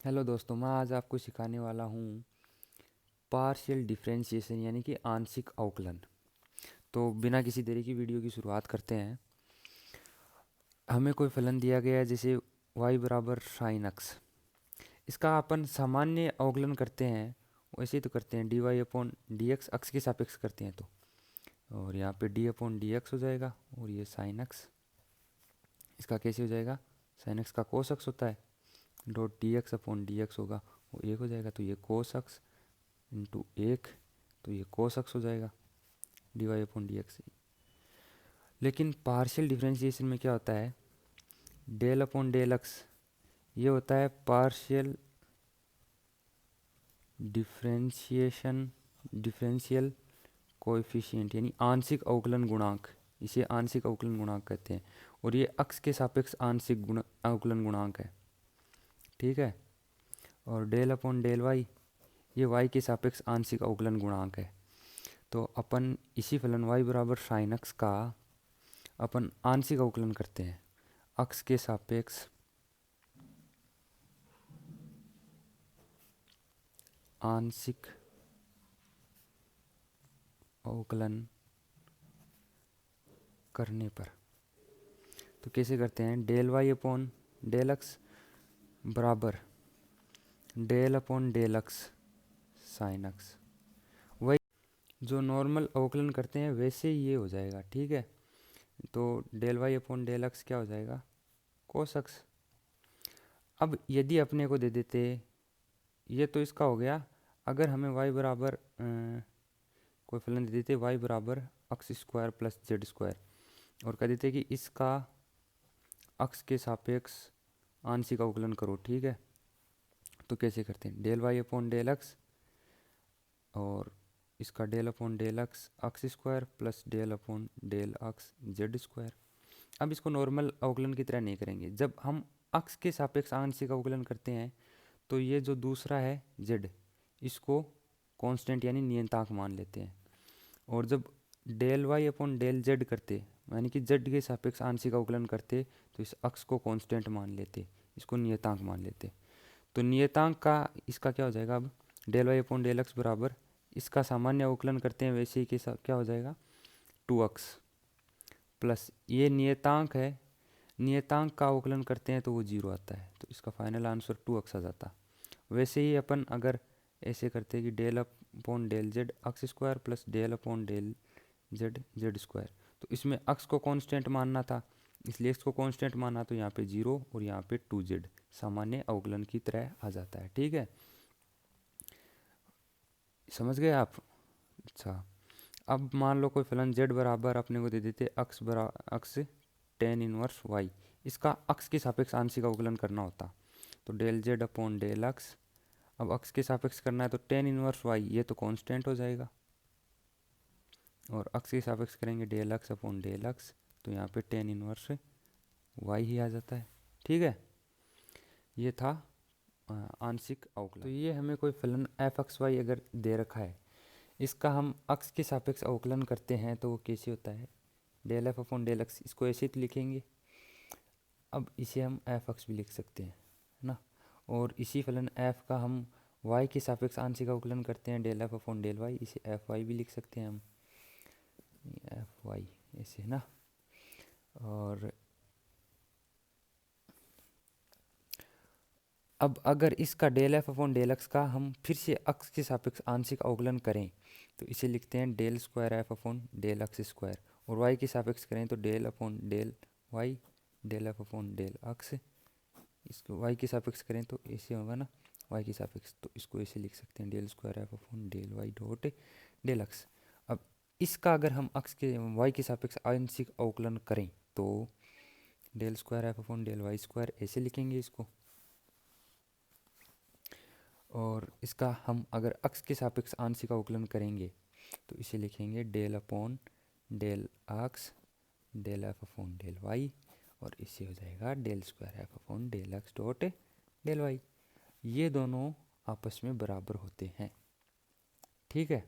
Hello दोस्तों, मैं आज आपको सिखाने वाला हूँ पार्शियल डिफरेंशिएशन यानी कि आंशिक अवकलन। तो बिना किसी देरी की वीडियो की शुरुआत करते हैं। हमें कोई फलन दिया गया है जैसे y बराबर साइन एक्स। इसका अपन सामान्य अवकलन करते हैं, वैसे ही तो करते हैं, D Y upon D X अक्स के सापेक्ष करते हैं तो। और यहाँ पे डी अपॉन डी एक्स हो जाएगा और ये साइन एक्स। इसका कैसे हो जाएगा, साइन एक्स का कोस एक्स होता है, dot D x upon D x होगा, वो एक हो जाएगा, तो ये कोस एक्स इंटू एक, तो ये कोस एक्स हो जाएगा d Y upon D x. लेकिन पार्शियल डिफरेंशिएशन में क्या होता है, डेल अपॉन डेल एक्स ये होता है पार्शियल डिफरेंशिएशन डिफरेंशियल कोएफिशिएंट यानी आंशिक अवकलन गुणांक। इसे आंशिक अवकलन गुणांक कहते हैं और ये अक्स के सापेक्ष आंशिक अवकलन गुणांक है। ठीक है। और डेल अपॉन डेल वाई ये वाई के सापेक्ष आंशिक अवकलन गुणांक है। तो अपन इसी फलन वाई बराबर साइन एक्स का अपन आंशिक अवकलन करते हैं अक्स के सापेक्ष आंशिक अवकलन करने पर। तो कैसे करते हैं, del Y upon del x बराबर del upon del X sine X. वही जो नॉर्मल अवकलन करते हैं वैसे ही ये हो जाएगा। ठीक है। तो del Y upon del x क्या हो जाएगा, कोस एक्स। अब यदि अपने को दे देते, ये तो इसका हो गया। अगर हमें y बराबर कोई फलन दे देते y बराबर x square plus Z square और कह देते कि इसका अक्स के सापेक्ष आंशिक अवकलन करो। ठीक है। तो कैसे करते हैं, del Y upon del x और इसका del upon del x x square plus del upon del x z square. अब इसको नॉर्मल अवकलन की तरह नहीं करेंगे। जब हम अक्स के सापेक्ष आंशिक अवकलन करते हैं तो ये जो दूसरा है जेड, इसको कांस्टेंट यानी नियतांक मान लेते हैं। और जब del Y upon del z करते यानी कि जेड के सापेक्ष आंशिक अवकलन करते तो इस अक्स को कांस्टेंट मान लेते, इसको नियतांक मान लेते। तो नियतांक का इसका क्या हो जाएगा, अब del Y upon del x बराबर इसका सामान्य अवकलन करते हैं वैसे ही के साथ क्या हो जाएगा, टू एक्स प्लस ये नियतांक है, नियतांक का अवकलन करते हैं तो वो जीरो आता है, तो इसका फाइनल आंसर टू एक्स आ जाता। वैसे ही अपन अगर ऐसे करते कि del upon del z x square plus del upon del z z square, तो इसमें अक्स को कांस्टेंट मानना था, इसलिए इसको कांस्टेंट माना, तो यहाँ पे जीरो और यहाँ पे टू जेड सामान्य अवकलन की तरह आ जाता है। ठीक है, समझ गए आप। अच्छा, अब मान लो कोई फलन जेड बराबर अपने को दे देते अक्स टेन इनवर्स वाई। इसका अक्स के सापेक्ष आंशिक अवकलन करना होता, तो del z upon del x. अब अक्स के सापेक्ष करना है तो टेन इनवर्स वाई ये तो कांस्टेंट हो जाएगा और अक्स के सापेक्ष करेंगे del x upon del x, तो यहाँ पे टेन इनवर्स वाई ही आ जाता है। ठीक है, ये था आंशिक अवकलन। तो ये हमें कोई फलन एफ एक्स वाई अगर दे रखा है, इसका हम अक्स के सापेक्ष अवकलन करते हैं तो वो कैसे होता है, del f upon del x, इसको ऐसे ही लिखेंगे। अब इसे हम एफ एक्स भी लिख सकते हैं, है ना। और इसी फलन एफ का हम वाई के सापेक्ष आंशिक अवकलन करते हैं, del f upon del y, इसे एफ वाई भी लिख सकते हैं हम, एफ वाई ऐसे, है ना। और अब अगर इसका del f upon del x का हम फिर से अक्स के सापेक्ष आंशिक अवकलन करें तो इसे लिखते हैं del square f upon del x square, और वाई के सापेक्ष करें तो del upon del y del f upon del x. इसको वाई के सापेक्ष करें तो ऐसे होगा ना, वाई के सापेक्ष, तो इसको ऐसे लिख सकते हैं del square f upon del y dot del x. अब इसका अगर हम अक्स के वाई के सापेक्ष आंशिक अवकलन करें तो del square f upon del y square ऐसे लिखेंगे इसको। और इसका हम अगर अक्स के सापेक्ष आंशिक अवकलन करेंगे तो इसे लिखेंगे del upon del x del f upon del y, और इससे हो जाएगा del square f upon del x dot del y. ये दोनों आपस में बराबर होते हैं। ठीक है।